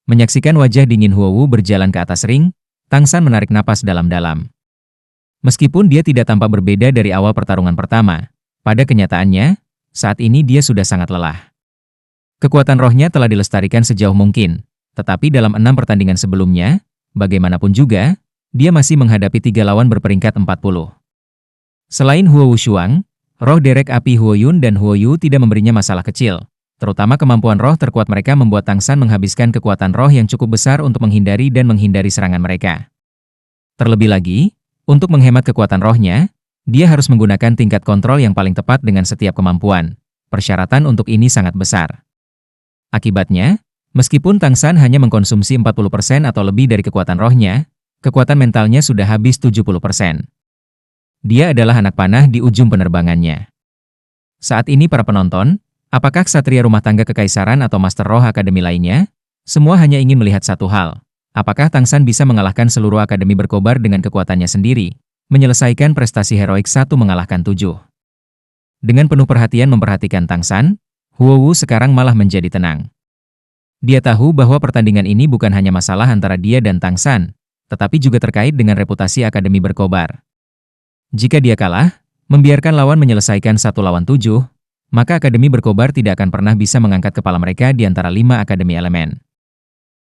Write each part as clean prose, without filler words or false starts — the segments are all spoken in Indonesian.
Menyaksikan wajah dingin Huowu berjalan ke atas ring, Tang San menarik napas dalam-dalam. Meskipun dia tidak tampak berbeda dari awal pertarungan pertama, pada kenyataannya, saat ini dia sudah sangat lelah. Kekuatan rohnya telah dilestarikan sejauh mungkin, tetapi dalam 6 pertandingan sebelumnya, bagaimanapun juga, dia masih menghadapi 3 lawan berperingkat 40. Selain Huo Wushuang, roh derek api Huoyun dan Huoyu tidak memberinya masalah kecil. Terutama kemampuan roh terkuat mereka membuat Tang San menghabiskan kekuatan roh yang cukup besar untuk menghindari serangan mereka. Terlebih lagi, untuk menghemat kekuatan rohnya, dia harus menggunakan tingkat kontrol yang paling tepat dengan setiap kemampuan. Persyaratan untuk ini sangat besar. Akibatnya, meskipun Tang San hanya mengkonsumsi 40% atau lebih dari kekuatan rohnya, kekuatan mentalnya sudah habis 70%. Dia adalah anak panah di ujung penerbangannya. Saat ini para penonton, apakah ksatria rumah tangga kekaisaran atau Master Roh Akademi lainnya? Semua hanya ingin melihat satu hal. Apakah Tang San bisa mengalahkan seluruh akademi berkobar dengan kekuatannya sendiri, menyelesaikan prestasi heroik 1 mengalahkan 7. Dengan penuh perhatian memperhatikan Tang San, Huowu sekarang malah menjadi tenang. Dia tahu bahwa pertandingan ini bukan hanya masalah antara dia dan Tang San, tetapi juga terkait dengan reputasi akademi berkobar. Jika dia kalah, membiarkan lawan menyelesaikan 1 lawan 7, maka akademi berkobar tidak akan pernah bisa mengangkat kepala mereka di antara 5 akademi elemen.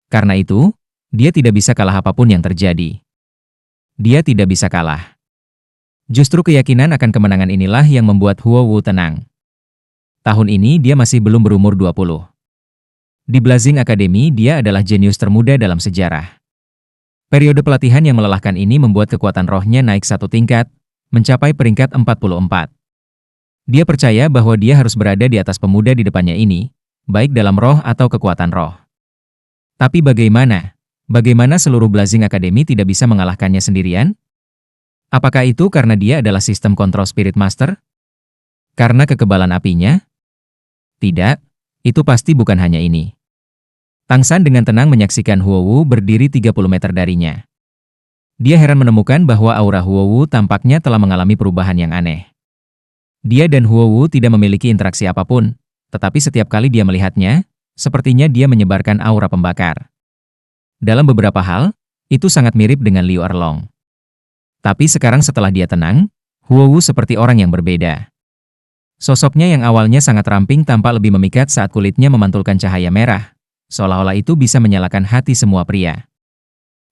Karena itu, dia tidak bisa kalah apapun yang terjadi. Dia tidak bisa kalah. Justru keyakinan akan kemenangan inilah yang membuat Huowu tenang. Tahun ini dia masih belum berumur 20. Di Blazing Academy dia adalah jenius termuda dalam sejarah. Periode pelatihan yang melelahkan ini membuat kekuatan rohnya naik 1 tingkat, mencapai peringkat 44. Dia percaya bahwa dia harus berada di atas pemuda di depannya ini, baik dalam roh atau kekuatan roh. Tapi bagaimana? Bagaimana seluruh Blazing Academy tidak bisa mengalahkannya sendirian? Apakah itu karena dia adalah sistem kontrol Spirit Master? Karena kekebalan apinya? Tidak, itu pasti bukan hanya ini. Tang San dengan tenang menyaksikan Huowu berdiri 30 meter darinya. Dia heran menemukan bahwa aura Huowu tampaknya telah mengalami perubahan yang aneh. Dia dan Huowu tidak memiliki interaksi apapun, tetapi setiap kali dia melihatnya, sepertinya dia menyebarkan aura pembakar. Dalam beberapa hal, itu sangat mirip dengan Liu Erlong. Tapi sekarang setelah dia tenang, Huowu seperti orang yang berbeda. Sosoknya yang awalnya sangat ramping tampak lebih memikat saat kulitnya memantulkan cahaya merah, seolah-olah itu bisa menyalakan hati semua pria.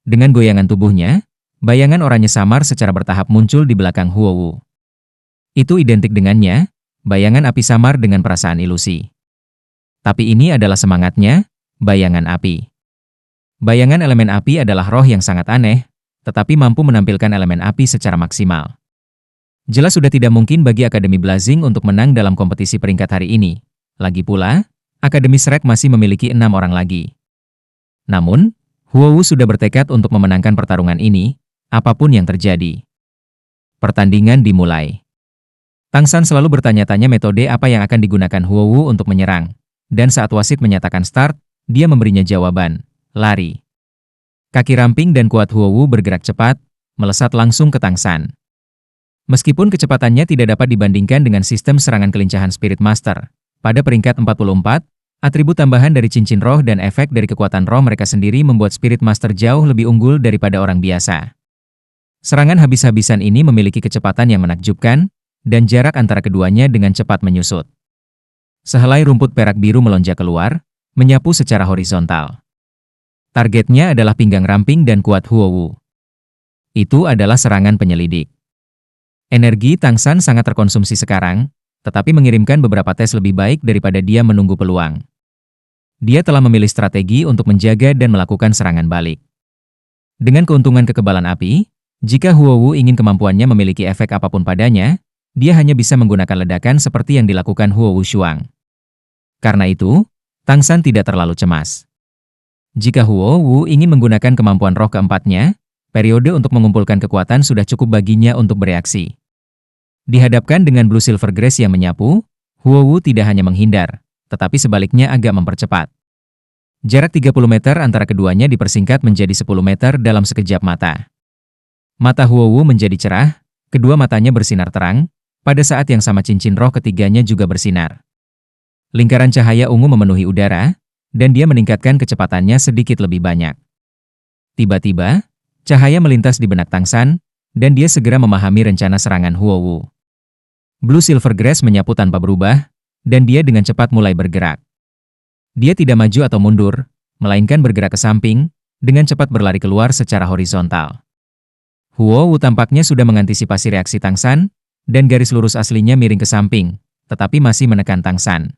Dengan goyangan tubuhnya, bayangan oranye samar secara bertahap muncul di belakang Huowu. Itu identik dengannya, bayangan api samar dengan perasaan ilusi. Tapi ini adalah semangatnya, bayangan api. Bayangan elemen api adalah roh yang sangat aneh, tetapi mampu menampilkan elemen api secara maksimal. Jelas sudah tidak mungkin bagi Akademi Blazing untuk menang dalam kompetisi peringkat hari ini. Lagi pula, Akademi Shrek masih memiliki 6 orang lagi. Namun, Huowu sudah bertekad untuk memenangkan pertarungan ini, apapun yang terjadi. Pertandingan dimulai. Tang San selalu bertanya-tanya metode apa yang akan digunakan Huowu untuk menyerang. Dan saat wasit menyatakan start, dia memberinya jawaban, lari. Kaki ramping dan kuat Huowu bergerak cepat, melesat langsung ke Tang San. Meskipun kecepatannya tidak dapat dibandingkan dengan sistem serangan kelincahan Spirit Master, pada peringkat 44, atribut tambahan dari cincin roh dan efek dari kekuatan roh mereka sendiri membuat Spirit Master jauh lebih unggul daripada orang biasa. Serangan habis-habisan ini memiliki kecepatan yang menakjubkan, dan jarak antara keduanya dengan cepat menyusut. Sehelai rumput perak biru melonjak keluar, menyapu secara horizontal. Targetnya adalah pinggang ramping dan kuat Huowu. Itu adalah serangan penyelidik. Energi Tang San sangat terkonsumsi sekarang, tetapi mengirimkan beberapa tes lebih baik daripada dia menunggu peluang. Dia telah memilih strategi untuk menjaga dan melakukan serangan balik. Dengan keuntungan kekebalan api, jika Huowu ingin kemampuannya memiliki efek apapun padanya, dia hanya bisa menggunakan ledakan seperti yang dilakukan Huo Wushuang. Karena itu, Tang San tidak terlalu cemas. Jika Huowu ingin menggunakan kemampuan roh keempatnya, periode untuk mengumpulkan kekuatan sudah cukup baginya untuk bereaksi. Dihadapkan dengan Blue Silver Grace yang menyapu, Huowu tidak hanya menghindar, tetapi sebaliknya agak mempercepat. Jarak 30 meter antara keduanya dipersingkat menjadi 10 meter dalam sekejap mata. Mata Huowu menjadi cerah, kedua matanya bersinar terang, pada saat yang sama cincin roh ketiganya juga bersinar. Lingkaran cahaya ungu memenuhi udara, dan dia meningkatkan kecepatannya sedikit lebih banyak. Tiba-tiba, cahaya melintas di benak Tang San, dan dia segera memahami rencana serangan Huo Wu. Blue Silver Grass menyapu tanpa berubah, dan dia dengan cepat mulai bergerak. Dia tidak maju atau mundur, melainkan bergerak ke samping, dengan cepat berlari keluar secara horizontal. Huo Wu tampaknya sudah mengantisipasi reaksi Tang San, dan garis lurus aslinya miring ke samping, tetapi masih menekan Tang San.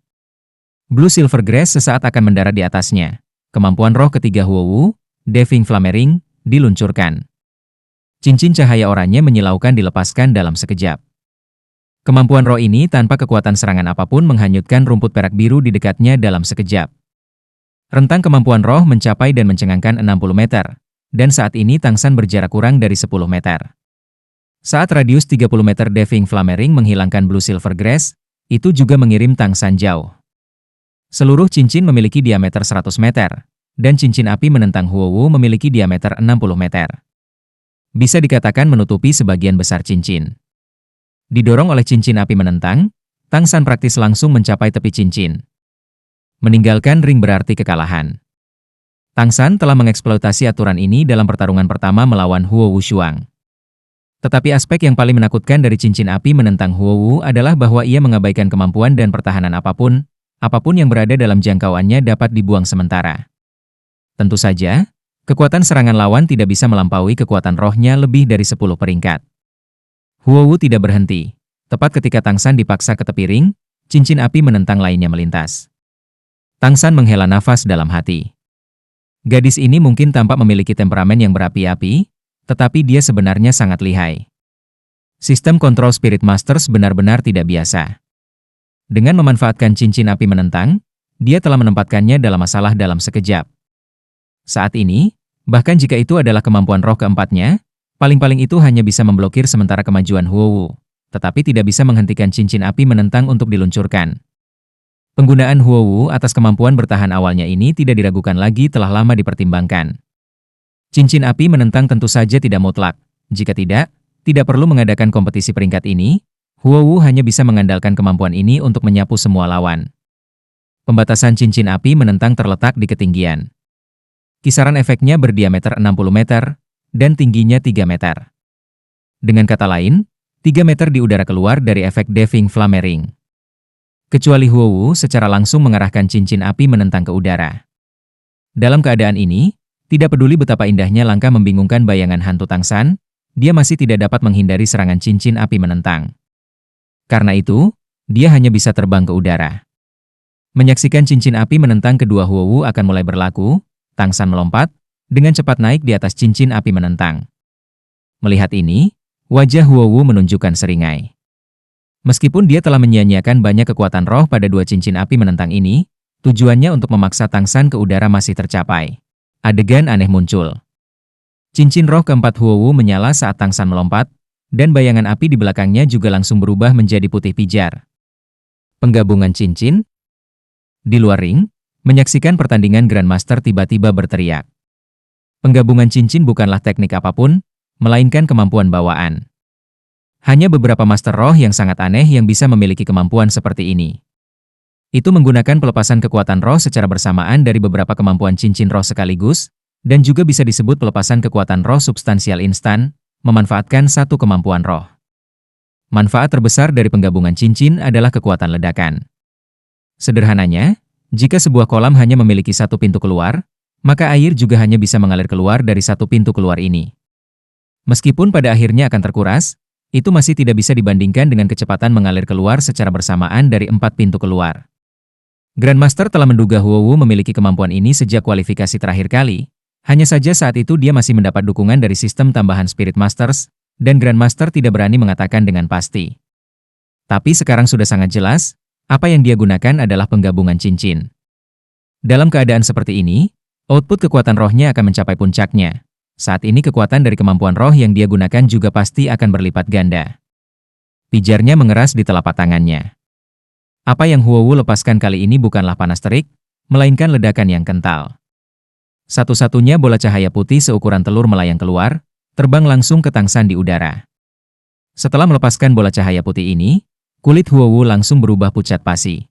Blue Silver Grass sesaat akan mendarat di atasnya. Kemampuan roh ketiga Huo Wu, Deving Flame Ring, diluncurkan. Cincin cahaya oranye menyilaukan dilepaskan dalam sekejap. Kemampuan roh ini tanpa kekuatan serangan apapun menghanyutkan rumput perak biru di dekatnya dalam sekejap. Rentang kemampuan roh mencapai dan mencengangkan 60 meter, dan saat ini Tang San berjarak kurang dari 10 meter. Saat radius 30 meter Deving Flame Ring menghilangkan Blue Silver Grass, itu juga mengirim Tang San jauh. Seluruh cincin memiliki diameter 100 meter, dan cincin api menentang Huo Wu memiliki diameter 60 meter. Bisa dikatakan menutupi sebagian besar cincin. Didorong oleh cincin api menentang, Tang San praktis langsung mencapai tepi cincin. Meninggalkan ring berarti kekalahan. Tang San telah mengeksploitasi aturan ini dalam pertarungan pertama melawan Huo Wu Shuang. Tetapi aspek yang paling menakutkan dari cincin api menentang Huo Wu adalah bahwa ia mengabaikan kemampuan dan pertahanan apapun yang berada dalam jangkauannya dapat dibuang sementara. Tentu saja, kekuatan serangan lawan tidak bisa melampaui kekuatan rohnya lebih dari 10 peringkat. Huo Wu tidak berhenti. Tepat ketika Tang San dipaksa ke tepi ring, cincin api menentang lainnya melintas. Tang San menghela nafas dalam hati. Gadis ini mungkin tampak memiliki temperamen yang berapi-api, tetapi dia sebenarnya sangat lihai. Sistem kontrol Spirit Masters benar-benar tidak biasa. Dengan memanfaatkan cincin api menentang, dia telah menempatkannya dalam masalah dalam sekejap. Saat ini, bahkan jika itu adalah kemampuan roh keempatnya, paling-paling itu hanya bisa memblokir sementara kemajuan Huo Wu, tetapi tidak bisa menghentikan cincin api menentang untuk diluncurkan. Penggunaan Huo Wu atas kemampuan bertahan awalnya ini tidak diragukan lagi telah lama dipertimbangkan. Cincin api menentang tentu saja tidak mutlak. Jika tidak perlu mengadakan kompetisi peringkat ini. Huo Wu hanya bisa mengandalkan kemampuan ini untuk menyapu semua lawan. Pembatasan cincin api menentang terletak di ketinggian. Kisaran efeknya berdiameter 60 meter, dan tingginya 3 meter. Dengan kata lain, 3 meter di udara keluar dari efek Deving Flame Ring. Kecuali Huo Wu secara langsung mengarahkan cincin api menentang ke udara. Dalam keadaan ini, tidak peduli betapa indahnya langkah membingungkan bayangan hantu Tang San, dia masih tidak dapat menghindari serangan cincin api menentang. Karena itu, dia hanya bisa terbang ke udara. Menyaksikan cincin api menentang kedua Huo Wu akan mulai berlaku, Tang San melompat, dengan cepat naik di atas cincin api menentang. Melihat ini, wajah Huo Wu menunjukkan seringai. Meskipun dia telah menyia-nyiakan banyak kekuatan roh pada dua cincin api menentang ini, tujuannya untuk memaksa Tang San ke udara masih tercapai. Adegan aneh muncul. Cincin roh keempat Huo Wu menyala saat Tang San melompat, dan bayangan api di belakangnya juga langsung berubah menjadi putih pijar. Penggabungan cincin. Di luar ring, menyaksikan pertandingan Grandmaster tiba-tiba berteriak. Penggabungan cincin bukanlah teknik apapun, melainkan kemampuan bawaan. Hanya beberapa master roh yang sangat aneh yang bisa memiliki kemampuan seperti ini. Itu menggunakan pelepasan kekuatan roh secara bersamaan dari beberapa kemampuan cincin roh sekaligus, dan juga bisa disebut pelepasan kekuatan roh substansial instan, memanfaatkan satu kemampuan roh. Manfaat terbesar dari penggabungan cincin adalah kekuatan ledakan. Sederhananya, jika sebuah kolam hanya memiliki satu pintu keluar, maka air juga hanya bisa mengalir keluar dari satu pintu keluar ini. Meskipun pada akhirnya akan terkuras, itu masih tidak bisa dibandingkan dengan kecepatan mengalir keluar secara bersamaan dari 4 pintu keluar. Grandmaster telah menduga Huo Wu memiliki kemampuan ini sejak kualifikasi terakhir kali, hanya saja saat itu dia masih mendapat dukungan dari sistem tambahan Spirit Masters, dan Grandmaster tidak berani mengatakan dengan pasti. Tapi sekarang sudah sangat jelas, apa yang dia gunakan adalah penggabungan cincin. Dalam keadaan seperti ini, output kekuatan rohnya akan mencapai puncaknya. Saat ini kekuatan dari kemampuan roh yang dia gunakan juga pasti akan berlipat ganda. Pijarnya mengeras di telapak tangannya. Apa yang Huo Wu lepaskan kali ini bukanlah panas terik, melainkan ledakan yang kental. Satu-satunya bola cahaya putih seukuran telur melayang keluar, terbang langsung ke Tang San di udara. Setelah melepaskan bola cahaya putih ini, kulit Huo Wu langsung berubah pucat pasi.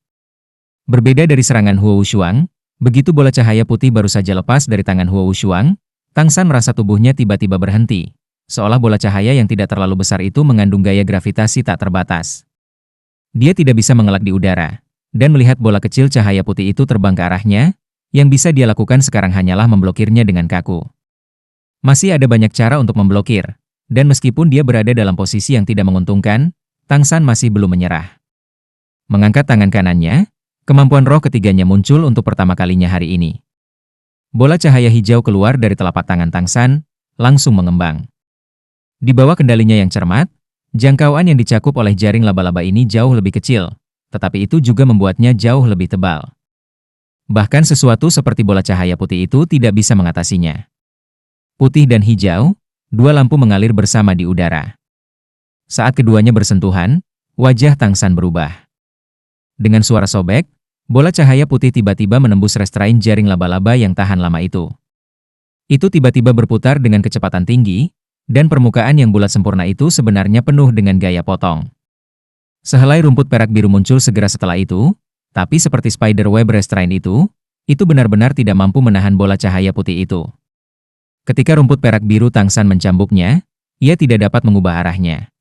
Berbeda dari serangan Huo Wu Shuang, Begitu bola cahaya putih baru saja lepas dari tangan Huo Wushuang, Tang San merasa tubuhnya tiba-tiba berhenti, seolah bola cahaya yang tidak terlalu besar itu mengandung gaya gravitasi tak terbatas. Dia tidak bisa mengelak di udara, dan melihat bola kecil cahaya putih itu terbang ke arahnya, yang bisa dia lakukan sekarang hanyalah memblokirnya dengan kaku. Masih ada banyak cara untuk memblokir, dan meskipun dia berada dalam posisi yang tidak menguntungkan, Tang San masih belum menyerah. Mengangkat tangan kanannya, kemampuan roh ketiganya muncul untuk pertama kalinya hari ini. Bola cahaya hijau keluar dari telapak tangan Tang San, langsung mengembang. Di bawah kendalinya yang cermat, jangkauan yang dicakup oleh jaring laba-laba ini jauh lebih kecil, tetapi itu juga membuatnya jauh lebih tebal. Bahkan sesuatu seperti bola cahaya putih itu tidak bisa mengatasinya. Putih dan hijau, dua lampu mengalir bersama di udara. Saat keduanya bersentuhan, wajah Tang San berubah. Dengan suara sobek, bola cahaya putih tiba-tiba menembus restrain jaring laba-laba yang tahan lama itu. Itu tiba-tiba berputar dengan kecepatan tinggi, dan permukaan yang bulat sempurna itu sebenarnya penuh dengan gaya potong. Sehelai rumput perak biru muncul segera setelah itu, tapi seperti spider web restrain itu benar-benar tidak mampu menahan bola cahaya putih itu. Ketika rumput perak biru Tang San mencambuknya, ia tidak dapat mengubah arahnya.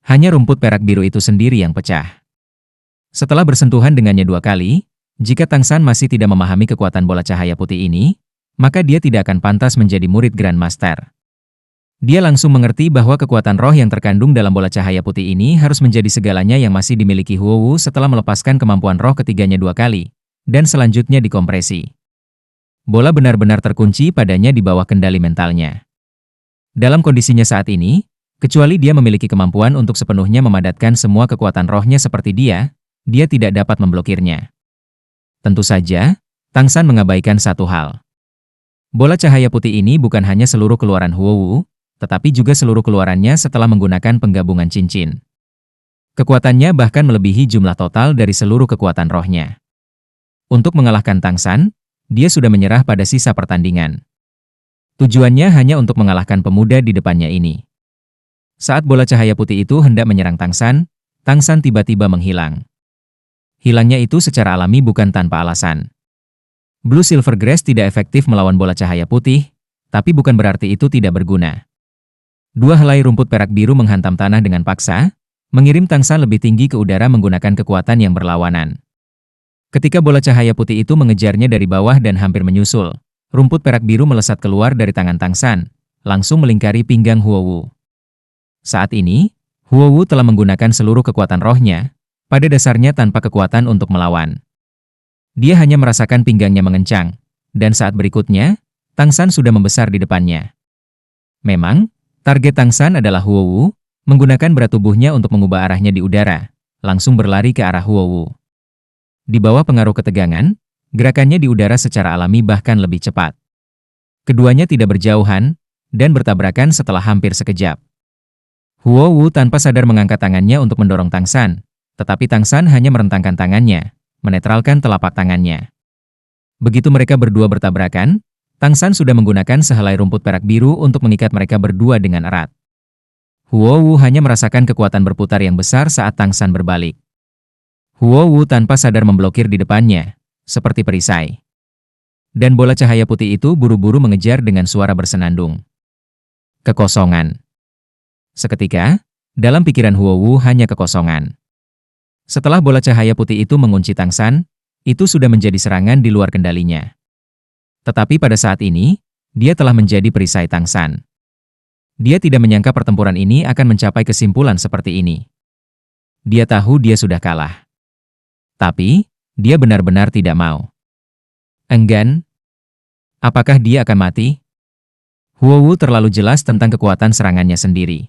Hanya rumput perak biru itu sendiri yang pecah. Setelah bersentuhan dengannya dua kali, jika Tang San masih tidak memahami kekuatan bola cahaya putih ini, maka dia tidak akan pantas menjadi murid Grandmaster. Dia langsung mengerti bahwa kekuatan roh yang terkandung dalam bola cahaya putih ini harus menjadi segalanya yang masih dimiliki Huo Wu setelah melepaskan kemampuan roh ketiganya dua kali, dan selanjutnya dikompresi. Bola benar-benar terkunci padanya di bawah kendali mentalnya. Dalam kondisinya saat ini, kecuali dia memiliki kemampuan untuk sepenuhnya memadatkan semua kekuatan rohnya seperti dia tidak dapat memblokirnya. Tentu saja, Tang San mengabaikan satu hal. Bola cahaya putih ini bukan hanya seluruh keluaran Huo Wu, tetapi juga seluruh keluarannya setelah menggunakan penggabungan cincin. Kekuatannya bahkan melebihi jumlah total dari seluruh kekuatan rohnya. Untuk mengalahkan Tang San, dia sudah menyerah pada sisa pertandingan. Tujuannya hanya untuk mengalahkan pemuda di depannya ini. Saat bola cahaya putih itu hendak menyerang Tang San tiba-tiba menghilang. Hilangnya itu secara alami bukan tanpa alasan. Blue Silver Grass tidak efektif melawan bola cahaya putih, tapi bukan berarti itu tidak berguna. Dua helai rumput perak biru menghantam tanah dengan paksa, mengirim Tang San lebih tinggi ke udara menggunakan kekuatan yang berlawanan. Ketika bola cahaya putih itu mengejarnya dari bawah dan hampir menyusul, rumput perak biru melesat keluar dari tangan Tang San, langsung melingkari pinggang Huo Wu. Saat ini, Huo Wu telah menggunakan seluruh kekuatan rohnya, pada dasarnya tanpa kekuatan untuk melawan. Dia hanya merasakan pinggangnya mengencang, dan saat berikutnya, Tang San sudah membesar di depannya. Memang, target Tang San adalah Huo Wu, menggunakan berat tubuhnya untuk mengubah arahnya di udara, langsung berlari ke arah Huo Wu. Di bawah pengaruh ketegangan, gerakannya di udara secara alami bahkan lebih cepat. Keduanya tidak berjauhan, dan bertabrakan setelah hampir sekejap. Huo Wu tanpa sadar mengangkat tangannya untuk mendorong Tang San, tetapi Tang San hanya merentangkan tangannya, menetralkan telapak tangannya. Begitu mereka berdua bertabrakan, Tang San sudah menggunakan sehelai rumput perak biru untuk mengikat mereka berdua dengan erat. Huo Wu hanya merasakan kekuatan berputar yang besar saat Tang San berbalik. Huo Wu tanpa sadar memblokir di depannya, seperti perisai. Dan bola cahaya putih itu buru-buru mengejar dengan suara bersenandung. Kekosongan. Seketika, dalam pikiran Huo Wu hanya kekosongan. Setelah bola cahaya putih itu mengunci Tang San, itu sudah menjadi serangan di luar kendalinya. Tetapi pada saat ini, dia telah menjadi perisai Tang San. Dia tidak menyangka pertempuran ini akan mencapai kesimpulan seperti ini. Dia tahu dia sudah kalah. Tapi, dia benar-benar tidak mau. Enggan? Apakah dia akan mati? Huo Wu terlalu jelas tentang kekuatan serangannya sendiri.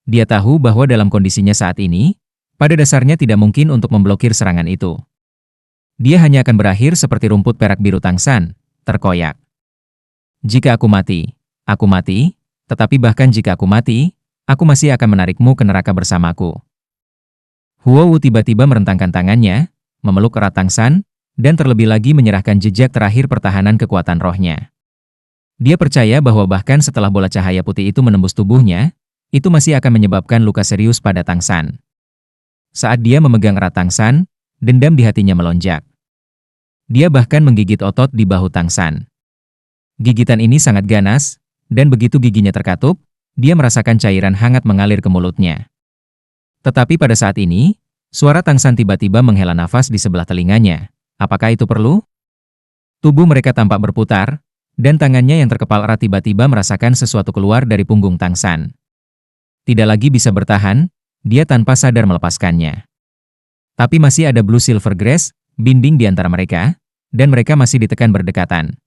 Dia tahu bahwa dalam kondisinya saat ini, pada dasarnya tidak mungkin untuk memblokir serangan itu. Dia hanya akan berakhir seperti rumput perak biru Tang San, terkoyak. Jika aku mati, tetapi bahkan jika aku mati, aku masih akan menarikmu ke neraka bersamaku. Huo Wu tiba-tiba merentangkan tangannya, memeluk erat Tang San, dan terlebih lagi menyerahkan jejak terakhir pertahanan kekuatan rohnya. Dia percaya bahwa bahkan setelah bola cahaya putih itu menembus tubuhnya, itu masih akan menyebabkan luka serius pada Tang San. Saat dia memegang erat Tang San, dendam di hatinya melonjak. Dia bahkan menggigit otot di bahu Tang San. Gigitan ini sangat ganas, dan begitu giginya terkatup, dia merasakan cairan hangat mengalir ke mulutnya. Tetapi pada saat ini, suara Tang San tiba-tiba menghela nafas di sebelah telinganya. Apakah itu perlu? Tubuh mereka tampak berputar, dan tangannya yang terkepal erat tiba-tiba merasakan sesuatu keluar dari punggung Tang San. Tidak lagi bisa bertahan, dia tanpa sadar melepaskannya. Tapi masih ada blue silver grass, binding di antara mereka, dan mereka masih ditekan berdekatan.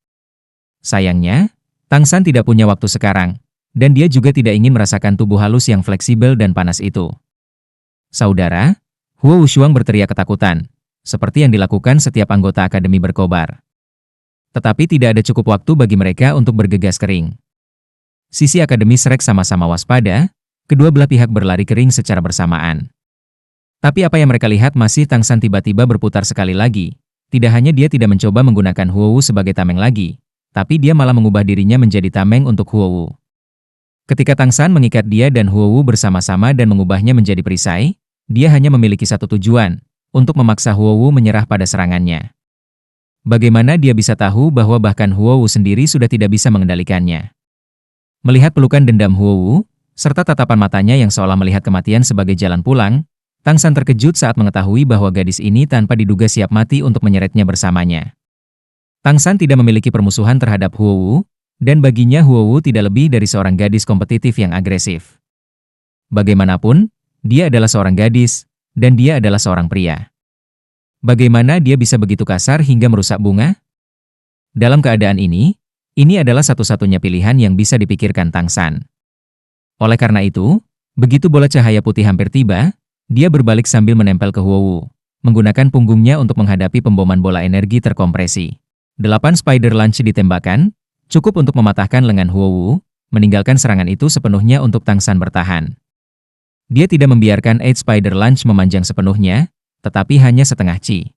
Sayangnya, Tang San tidak punya waktu sekarang, dan dia juga tidak ingin merasakan tubuh halus yang fleksibel dan panas itu. Saudara, Huo Wushuang berteriak ketakutan, seperti yang dilakukan setiap anggota akademi berkobar. Tetapi tidak ada cukup waktu bagi mereka untuk bergegas kering. Sisi akademi Shrek sama-sama waspada, kedua belah pihak berlari kering secara bersamaan. Tapi apa yang mereka lihat masih Tang San tiba-tiba berputar sekali lagi. Tidak hanya dia tidak mencoba menggunakan Huo Wu sebagai tameng lagi, tapi dia malah mengubah dirinya menjadi tameng untuk Huo Wu. Ketika Tang San mengikat dia dan Huo Wu bersama-sama dan mengubahnya menjadi perisai, dia hanya memiliki satu tujuan, untuk memaksa Huo Wu menyerah pada serangannya. Bagaimana dia bisa tahu bahwa bahkan Huo Wu sendiri sudah tidak bisa mengendalikannya? Melihat pelukan dendam Huo Wu, serta tatapan matanya yang seolah melihat kematian sebagai jalan pulang, Tang San terkejut saat mengetahui bahwa gadis ini tanpa diduga siap mati untuk menyeretnya bersamanya. Tang San tidak memiliki permusuhan terhadap Huo Wu, dan baginya Huo Wu tidak lebih dari seorang gadis kompetitif yang agresif. Bagaimanapun, dia adalah seorang gadis, dan dia adalah seorang pria. Bagaimana dia bisa begitu kasar hingga merusak bunga? Dalam keadaan ini adalah satu-satunya pilihan yang bisa dipikirkan Tang San. Oleh karena itu, begitu bola cahaya putih hampir tiba, dia berbalik sambil menempel ke Huo Wu, menggunakan punggungnya untuk menghadapi pemboman bola energi terkompresi. 8 spider lunge ditembakkan, cukup untuk mematahkan lengan Huo Wu, meninggalkan serangan itu sepenuhnya untuk Tang San bertahan. Dia tidak membiarkan 8 spider lunge memanjang sepenuhnya, tetapi hanya setengah ci.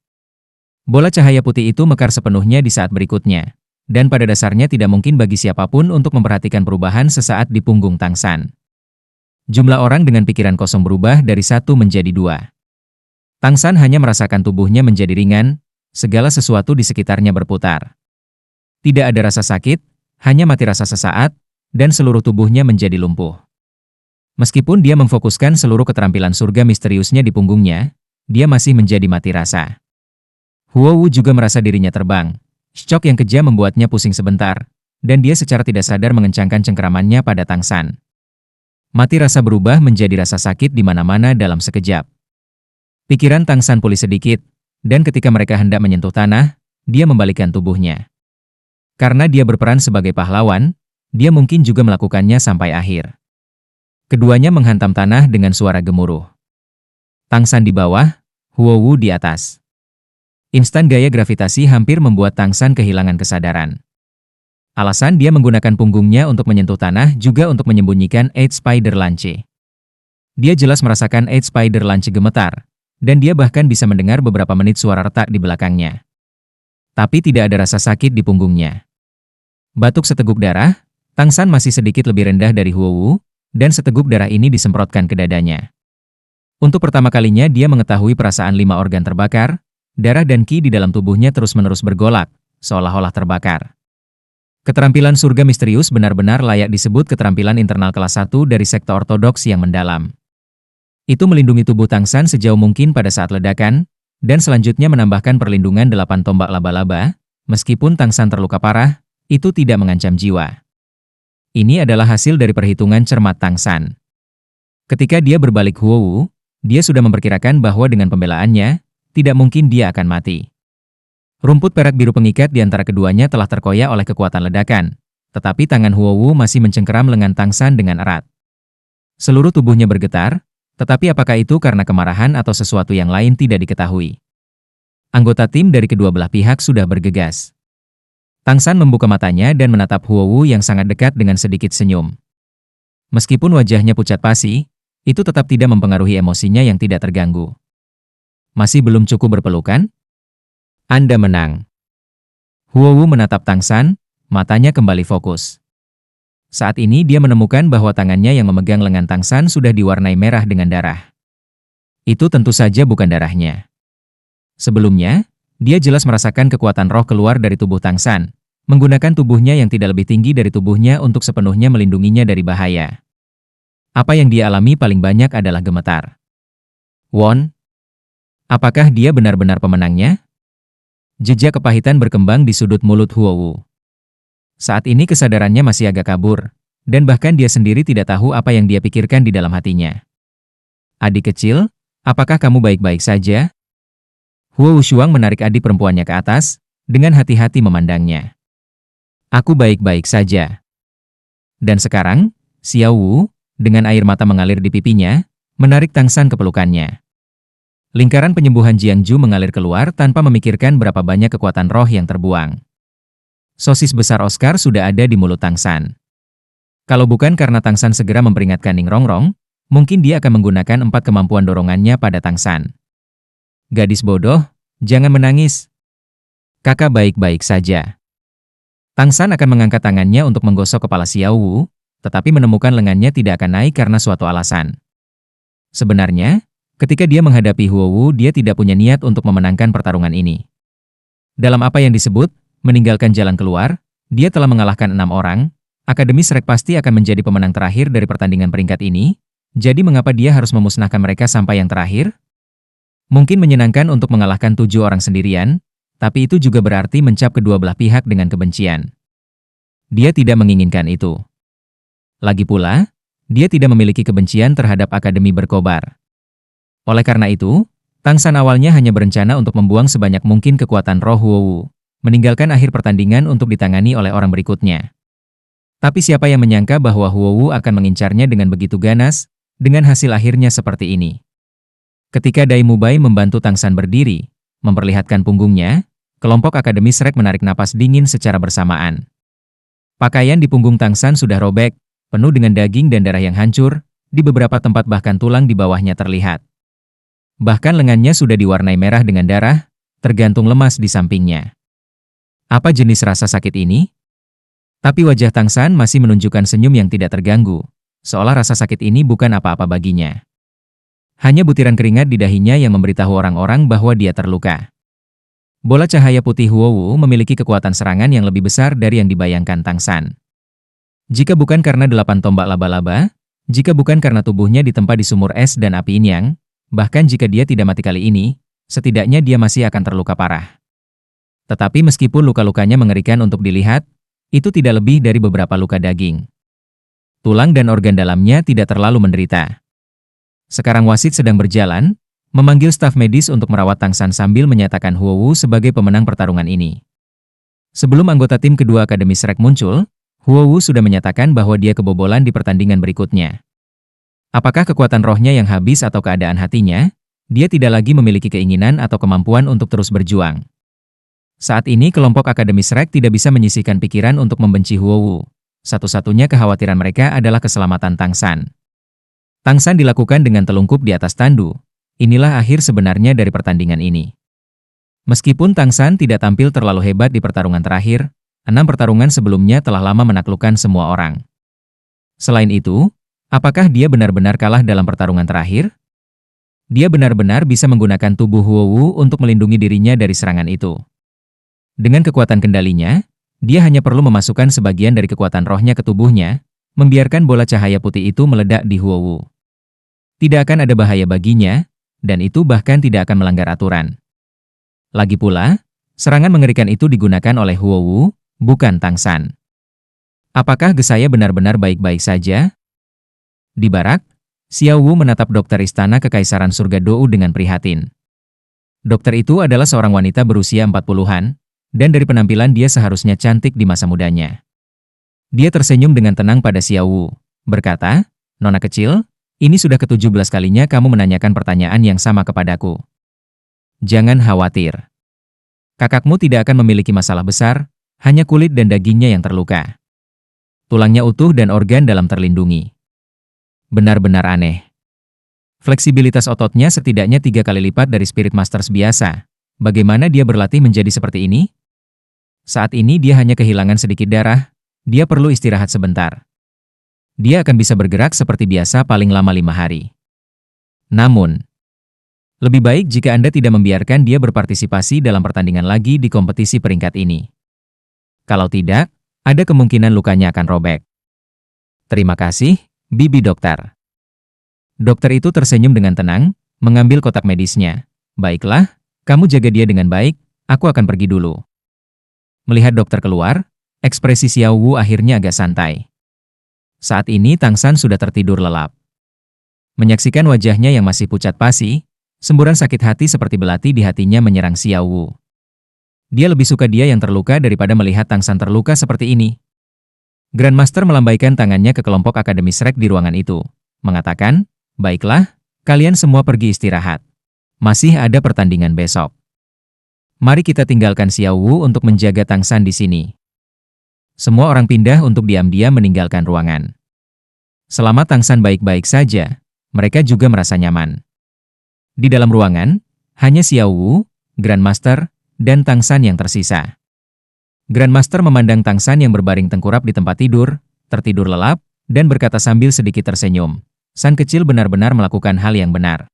Bola cahaya putih itu mekar sepenuhnya di saat berikutnya, dan pada dasarnya tidak mungkin bagi siapapun untuk memperhatikan perubahan sesaat di punggung Tang San. Jumlah orang dengan pikiran kosong berubah dari 1 menjadi 2. Tang San hanya merasakan tubuhnya menjadi ringan, segala sesuatu di sekitarnya berputar. Tidak ada rasa sakit, hanya mati rasa sesaat, dan seluruh tubuhnya menjadi lumpuh. Meskipun dia memfokuskan seluruh keterampilan surga misteriusnya di punggungnya, dia masih menjadi mati rasa. Huo Wu juga merasa dirinya terbang. Shock yang kejam membuatnya pusing sebentar, dan dia secara tidak sadar mengencangkan cengkeramannya pada Tang San. Mati rasa berubah menjadi rasa sakit di mana-mana dalam sekejap. Pikiran Tang San pulih sedikit, dan ketika mereka hendak menyentuh tanah, dia membalikkan tubuhnya. Karena dia berperan sebagai pahlawan, dia mungkin juga melakukannya sampai akhir. Keduanya menghantam tanah dengan suara gemuruh. Tang San di bawah, Huo Wu di atas. Instan gaya gravitasi hampir membuat Tang San kehilangan kesadaran. Alasan dia menggunakan punggungnya untuk menyentuh tanah juga untuk menyembunyikan 8 spider lunge. Dia jelas merasakan 8 spider lunge gemetar, dan dia bahkan bisa mendengar beberapa menit suara retak di belakangnya. Tapi tidak ada rasa sakit di punggungnya. Batuk seteguk darah, Tang San masih sedikit lebih rendah dari Huo Wu, dan seteguk darah ini disemprotkan ke dadanya. Untuk pertama kalinya dia mengetahui perasaan 5 organ terbakar, darah dan ki di dalam tubuhnya terus-menerus bergolak, seolah-olah terbakar. Keterampilan surga misterius benar-benar layak disebut keterampilan internal kelas 1 dari sekte ortodoks yang mendalam. Itu melindungi tubuh Tang San sejauh mungkin pada saat ledakan, dan selanjutnya menambahkan perlindungan 8 tombak laba-laba, meskipun Tang San terluka parah, itu tidak mengancam jiwa. Ini adalah hasil dari perhitungan cermat Tang San. Ketika dia berbalik Huo Wu, dia sudah memperkirakan bahwa dengan pembelaannya, tidak mungkin dia akan mati. Rumput perak biru pengikat di antara keduanya telah terkoyak oleh kekuatan ledakan, tetapi tangan Huo Wu masih mencengkeram lengan Tang San dengan erat. Seluruh tubuhnya bergetar, tetapi apakah itu karena kemarahan atau sesuatu yang lain tidak diketahui. Anggota tim dari kedua belah pihak sudah bergegas. Tang San membuka matanya dan menatap Huo Wu yang sangat dekat dengan sedikit senyum. Meskipun wajahnya pucat pasi, itu tetap tidak mempengaruhi emosinya yang tidak terganggu. Masih belum cukup berpelukan? Anda menang. Huo Wu menatap Tang San, matanya kembali fokus. Saat ini dia menemukan bahwa tangannya yang memegang lengan Tang San sudah diwarnai merah dengan darah. Itu tentu saja bukan darahnya. Sebelumnya, Dia jelas merasakan kekuatan roh keluar dari tubuh Tang San, menggunakan tubuhnya yang tidak lebih tinggi dari tubuhnya untuk sepenuhnya melindunginya dari bahaya. Apa yang dia alami paling banyak adalah gemetar. Won, apakah dia benar-benar pemenangnya? Jejak kepahitan berkembang di sudut mulut Huowu. Saat ini kesadarannya masih agak kabur, dan bahkan dia sendiri tidak tahu apa yang dia pikirkan di dalam hatinya. Adik kecil, apakah kamu baik-baik saja? Huo Wushuang menarik adik perempuannya ke atas, dengan hati-hati memandangnya. Aku baik-baik saja. Dan sekarang, Xiao Wu, dengan air mata mengalir di pipinya, menarik Tang San ke pelukannya. Lingkaran penyembuhan Jiangju mengalir keluar tanpa memikirkan berapa banyak kekuatan roh yang terbuang. Sosis besar Oscar sudah ada di mulut Tang San. Kalau bukan karena Tang San segera memperingatkan Ning Rongrong, mungkin dia akan menggunakan 4 kemampuan dorongannya pada Tang San. Gadis bodoh, jangan menangis. Kakak baik-baik saja. Tang San akan mengangkat tangannya untuk menggosok kepala Xiao Wu, tetapi menemukan lengannya tidak akan naik karena suatu alasan. Sebenarnya, ketika dia menghadapi Huo Wu, dia tidak punya niat untuk memenangkan pertarungan ini. Dalam apa yang disebut, meninggalkan jalan keluar, dia telah mengalahkan 6 orang, Akademi Shrek pasti akan menjadi pemenang terakhir dari pertandingan peringkat ini, jadi mengapa dia harus memusnahkan mereka sampai yang terakhir? Mungkin menyenangkan untuk mengalahkan 7 orang sendirian, tapi itu juga berarti mencap kedua belah pihak dengan kebencian. Dia tidak menginginkan itu. Lagi pula, dia tidak memiliki kebencian terhadap Akademi Berkobar. Oleh karena itu, Tang San awalnya hanya berencana untuk membuang sebanyak mungkin kekuatan roh Huo Wu, meninggalkan akhir pertandingan untuk ditangani oleh orang berikutnya. Tapi siapa yang menyangka bahwa Huo Wu akan mengincarnya dengan begitu ganas, dengan hasil akhirnya seperti ini. Ketika Dai Mubai membantu Tang San berdiri, memperlihatkan punggungnya, kelompok Akademi Shrek menarik napas dingin secara bersamaan. Pakaian di punggung Tang San sudah robek, penuh dengan daging dan darah yang hancur, di beberapa tempat bahkan tulang di bawahnya terlihat. Bahkan lengannya sudah diwarnai merah dengan darah, tergantung lemas di sampingnya. Apa jenis rasa sakit ini? Tapi wajah Tang San masih menunjukkan senyum yang tidak terganggu, seolah rasa sakit ini bukan apa-apa baginya. Hanya butiran keringat di dahinya yang memberitahu orang-orang bahwa dia terluka. Bola cahaya putih Huo Wu memiliki kekuatan serangan yang lebih besar dari yang dibayangkan Tang San. Jika bukan karena 8 tombak laba-laba, jika bukan karena tubuhnya ditempa di sumur es dan api yin-yang, bahkan jika dia tidak mati kali ini, setidaknya dia masih akan terluka parah. Tetapi meskipun luka-lukanya mengerikan untuk dilihat, itu tidak lebih dari beberapa luka daging. Tulang dan organ dalamnya tidak terlalu menderita. Sekarang wasit sedang berjalan, memanggil staf medis untuk merawat Tang San sambil menyatakan Huo Wu sebagai pemenang pertarungan ini. Sebelum anggota tim kedua Akademi Shrek muncul, Huo Wu sudah menyatakan bahwa dia kebobolan di pertandingan berikutnya. Apakah kekuatan rohnya yang habis atau keadaan hatinya, dia tidak lagi memiliki keinginan atau kemampuan untuk terus berjuang. Saat ini kelompok Akademi Shrek tidak bisa menyisihkan pikiran untuk membenci Huo Wu. Satu-satunya kekhawatiran mereka adalah keselamatan Tang San. Tang San dilakukan dengan telungkup di atas tandu. Inilah akhir sebenarnya dari pertandingan ini. Meskipun Tang San tidak tampil terlalu hebat di pertarungan terakhir, 6 pertarungan sebelumnya telah lama menaklukkan semua orang. Selain itu, apakah dia benar-benar kalah dalam pertarungan terakhir? Dia benar-benar bisa menggunakan tubuh Huo Wu untuk melindungi dirinya dari serangan itu. Dengan kekuatan kendalinya, dia hanya perlu memasukkan sebagian dari kekuatan rohnya ke tubuhnya, membiarkan bola cahaya putih itu meledak di Huo Wu. Tidak akan ada bahaya baginya, dan itu bahkan tidak akan melanggar aturan. Lagi pula, serangan mengerikan itu digunakan oleh Huo Wu, bukan Tang San. Apakah gesaya benar-benar baik-baik saja? Di barak, Xiao Wu menatap dokter istana Kekaisaran Surga Dou dengan prihatin. Dokter itu adalah seorang wanita berusia 40-an, dan dari penampilan dia seharusnya cantik di masa mudanya. Dia tersenyum dengan tenang pada Xiao Wu, berkata, "Nona kecil, ini sudah ke-17 kalinya kamu menanyakan pertanyaan yang sama kepadaku. Jangan khawatir. Kakakmu tidak akan memiliki masalah besar, hanya kulit dan dagingnya yang terluka. Tulangnya utuh dan organ dalam terlindungi. Benar-benar aneh. Fleksibilitas ototnya setidaknya 3 kali lipat dari Spirit Masters biasa. Bagaimana dia berlatih menjadi seperti ini? Saat ini dia hanya kehilangan sedikit darah, dia perlu istirahat sebentar. Dia akan bisa bergerak seperti biasa paling lama 5 hari. Namun, Lebih baik jika Anda tidak membiarkan dia berpartisipasi dalam pertandingan lagi di kompetisi peringkat ini. Kalau tidak, ada kemungkinan lukanya akan robek. Terima kasih, Bibi dokter. Dokter itu tersenyum dengan tenang, mengambil kotak medisnya. Baiklah, kamu jaga dia dengan baik, aku akan pergi dulu. Melihat dokter keluar, ekspresi Xiao Wu akhirnya agak santai. Saat ini Tang San sudah tertidur lelap. Menyaksikan wajahnya yang masih pucat pasi, semburan sakit hati seperti belati di hatinya menyerang Xiao Wu. Dia lebih suka dia yang terluka daripada melihat Tang San terluka seperti ini. Grandmaster melambaikan tangannya ke kelompok Akademi Shrek di ruangan itu, mengatakan, "Baiklah, kalian semua pergi istirahat. Masih ada pertandingan besok. Mari kita tinggalkan Xiao Wu untuk menjaga Tang San di sini." Semua orang pindah untuk diam-diam meninggalkan ruangan. Selama Tang San baik-baik saja, mereka juga merasa nyaman. Di dalam ruangan, hanya Xiao Wu, Grandmaster, dan Tang San yang tersisa. Grandmaster memandang Tang San yang berbaring tengkurap di tempat tidur, tertidur lelap, dan berkata sambil sedikit tersenyum, "San kecil benar-benar melakukan hal yang benar."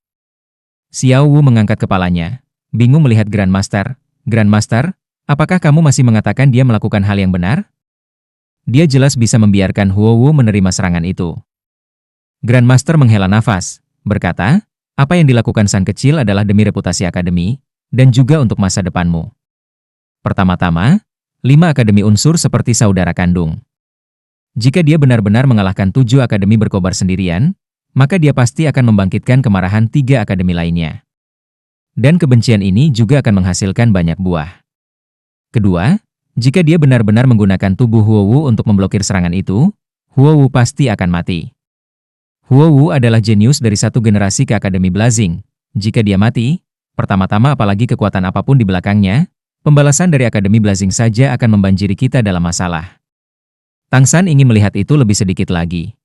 Xiao Wu mengangkat kepalanya, bingung melihat Grandmaster. "Grandmaster, apakah kamu masih mengatakan dia melakukan hal yang benar?" Dia jelas bisa membiarkan Huo Wu menerima serangan itu. Grandmaster menghela nafas, berkata, "Apa yang dilakukan San kecil adalah demi reputasi akademi, dan juga untuk masa depanmu. Pertama-tama, 5 akademi unsur seperti saudara kandung. Jika dia benar-benar mengalahkan 7 akademi berkobar sendirian, maka dia pasti akan membangkitkan kemarahan 3 akademi lainnya. Dan kebencian ini juga akan menghasilkan banyak buah. Kedua, jika dia benar-benar menggunakan tubuh Huo Wu untuk memblokir serangan itu, Huo Wu pasti akan mati. Huo Wu adalah jenius dari satu generasi ke Akademi Blazing. Jika dia mati, pertama-tama apalagi kekuatan apapun di belakangnya, pembalasan dari Akademi Blazing saja akan membanjiri kita dalam masalah. Tang San ingin melihat itu lebih sedikit lagi.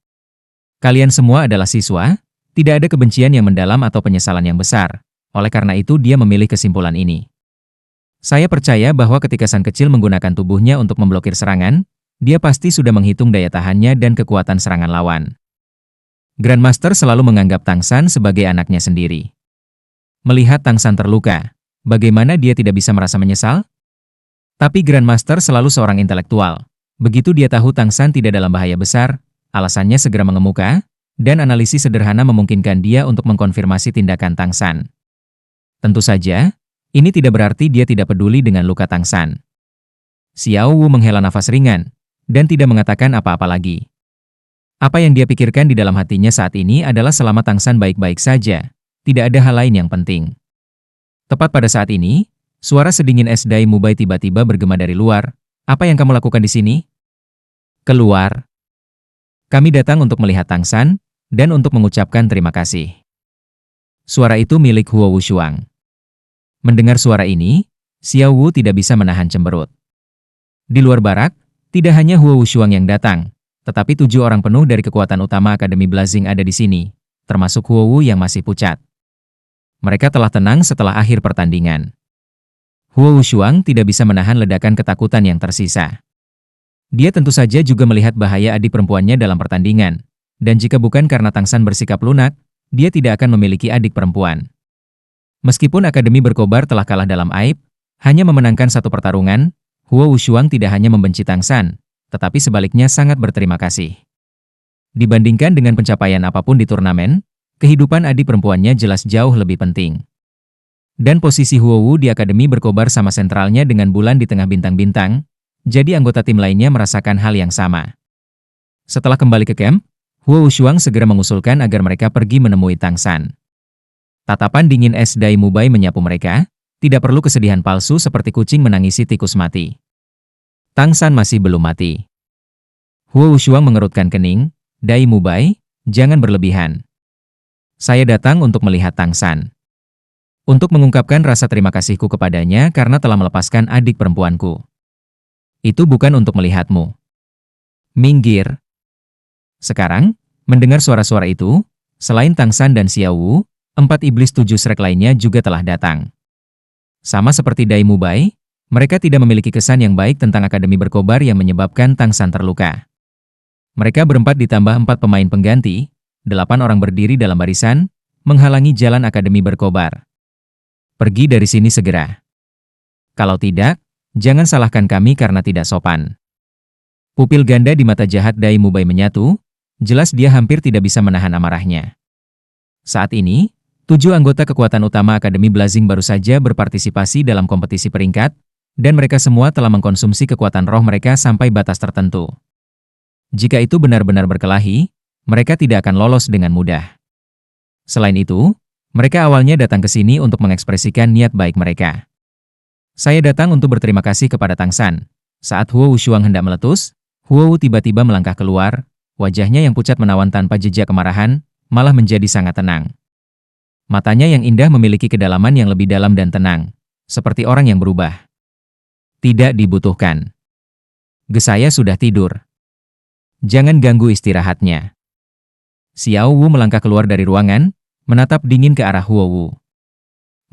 Kalian semua adalah siswa, tidak ada kebencian yang mendalam atau penyesalan yang besar. Oleh karena itu dia memilih kesimpulan ini. Saya percaya bahwa ketika San kecil menggunakan tubuhnya untuk memblokir serangan, dia pasti sudah menghitung daya tahannya dan kekuatan serangan lawan. Grandmaster selalu menganggap Tang San sebagai anaknya sendiri. Melihat Tang San terluka, bagaimana dia tidak bisa merasa menyesal? Tapi Grandmaster selalu seorang intelektual. Begitu dia tahu Tang San tidak dalam bahaya besar, alasannya segera mengemuka, dan analisis sederhana memungkinkan dia untuk mengkonfirmasi tindakan Tang San. Tentu saja, ini tidak berarti dia tidak peduli dengan luka Tang San. Xiao Wu menghela nafas ringan, dan tidak mengatakan apa-apa lagi. Apa yang dia pikirkan di dalam hatinya saat ini adalah selama Tang San baik-baik saja, tidak ada hal lain yang penting. Tepat pada saat ini, suara sedingin es Dai Mubai tiba-tiba bergema dari luar. "Apa yang kamu lakukan di sini?" "Keluar. Kami datang untuk melihat Tang San, dan untuk mengucapkan terima kasih." Suara itu milik Huo Wushuang. Mendengar suara ini, Xiao Wu tidak bisa menahan cemberut. Di luar barak, tidak hanya Huo Wushuang yang datang, tetapi 7 orang penuh dari kekuatan utama Akademi Blazing ada di sini, termasuk Huo Wu yang masih pucat. Mereka telah tenang setelah akhir pertandingan. Huo Wushuang tidak bisa menahan ledakan ketakutan yang tersisa. Dia tentu saja juga melihat bahaya adik perempuannya dalam pertandingan, dan jika bukan karena Tang San bersikap lunak, dia tidak akan memiliki adik perempuan. Meskipun Akademi Berkobar telah kalah dalam aib, hanya memenangkan 1 pertarungan, Huo Wushuang tidak hanya membenci Tang San, tetapi sebaliknya sangat berterima kasih. Dibandingkan dengan pencapaian apapun di turnamen, kehidupan adik perempuannya jelas jauh lebih penting. Dan posisi Huo Wu di Akademi Berkobar sama sentralnya dengan bulan di tengah bintang-bintang, jadi anggota tim lainnya merasakan hal yang sama. Setelah kembali ke camp, Huo Wushuang segera mengusulkan agar mereka pergi menemui Tang San. Tatapan dingin es Dai Mubai menyapu mereka, tidak perlu kesedihan palsu seperti kucing menangisi tikus mati. Tang San masih belum mati. Huo Wushuang mengerutkan kening, "Dai Mubai, jangan berlebihan. Saya datang untuk melihat Tang San. Untuk mengungkapkan rasa terima kasihku kepadanya karena telah melepaskan adik perempuanku. Itu bukan untuk melihatmu. Minggir." Sekarang, mendengar suara-suara itu, selain Tang San dan Xiao Wu, 4 iblis 7 Shrek lainnya juga telah datang. Sama seperti Dai Mubai, mereka tidak memiliki kesan yang baik tentang Akademi Berkobar yang menyebabkan Tang San terluka. Mereka berempat ditambah 4 pemain pengganti, 8 orang berdiri dalam barisan, menghalangi jalan Akademi Berkobar. Pergi dari sini segera. Kalau tidak, jangan salahkan kami karena tidak sopan. Pupil ganda di mata jahat Dai Mubai menyatu, jelas dia hampir tidak bisa menahan amarahnya. Saat ini, 7 anggota kekuatan utama Akademi Blazing baru saja berpartisipasi dalam kompetisi peringkat, dan mereka semua telah mengkonsumsi kekuatan roh mereka sampai batas tertentu. Jika itu benar-benar berkelahi, mereka tidak akan lolos dengan mudah. Selain itu, mereka awalnya datang ke sini untuk mengekspresikan niat baik mereka. Saya datang untuk berterima kasih kepada Tang San. Saat Huo Wushuang hendak meletus, Huo Wu tiba-tiba melangkah keluar, wajahnya yang pucat menawan tanpa jejak kemarahan, malah menjadi sangat tenang. Matanya yang indah memiliki kedalaman yang lebih dalam dan tenang, seperti orang yang berubah. Tidak dibutuhkan. Gesaya sudah tidur. Jangan ganggu istirahatnya. Xiao Wu melangkah keluar dari ruangan, menatap dingin ke arah Huo Wu.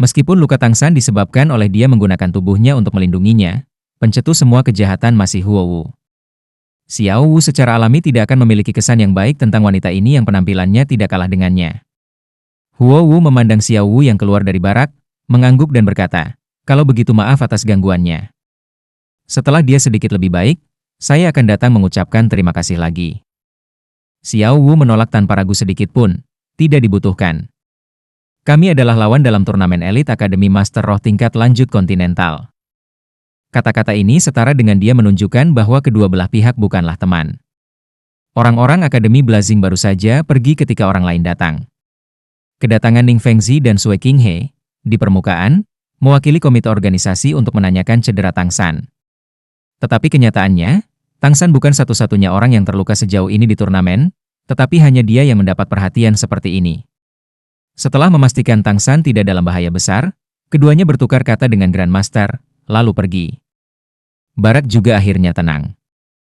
Meskipun luka Tang San disebabkan oleh dia menggunakan tubuhnya untuk melindunginya, pencetus semua kejahatan masih Huo Wu. Xiao Wu secara alami tidak akan memiliki kesan yang baik tentang wanita ini yang penampilannya tidak kalah dengannya. Huo Wu memandang Xiao Wu yang keluar dari barak, mengangguk dan berkata, "Kalau begitu maaf atas gangguannya. Setelah dia sedikit lebih baik, saya akan datang mengucapkan terima kasih lagi." Xiao Wu menolak tanpa ragu sedikit pun, "Tidak dibutuhkan. Kami adalah lawan dalam turnamen elit Akademi Master Roh tingkat lanjut kontinental." Kata-kata ini setara dengan dia menunjukkan bahwa kedua belah pihak bukanlah teman. Orang-orang Akademi Blazing baru saja pergi ketika orang lain datang. Kedatangan Ning Fengzi dan Sue Qinghe di permukaan mewakili komite organisasi untuk menanyakan cedera Tang San. Tetapi kenyataannya, Tang San bukan satu-satunya orang yang terluka sejauh ini di turnamen, tetapi hanya dia yang mendapat perhatian seperti ini. Setelah memastikan Tang San tidak dalam bahaya besar, keduanya bertukar kata dengan Grandmaster, lalu pergi. Barak juga akhirnya tenang.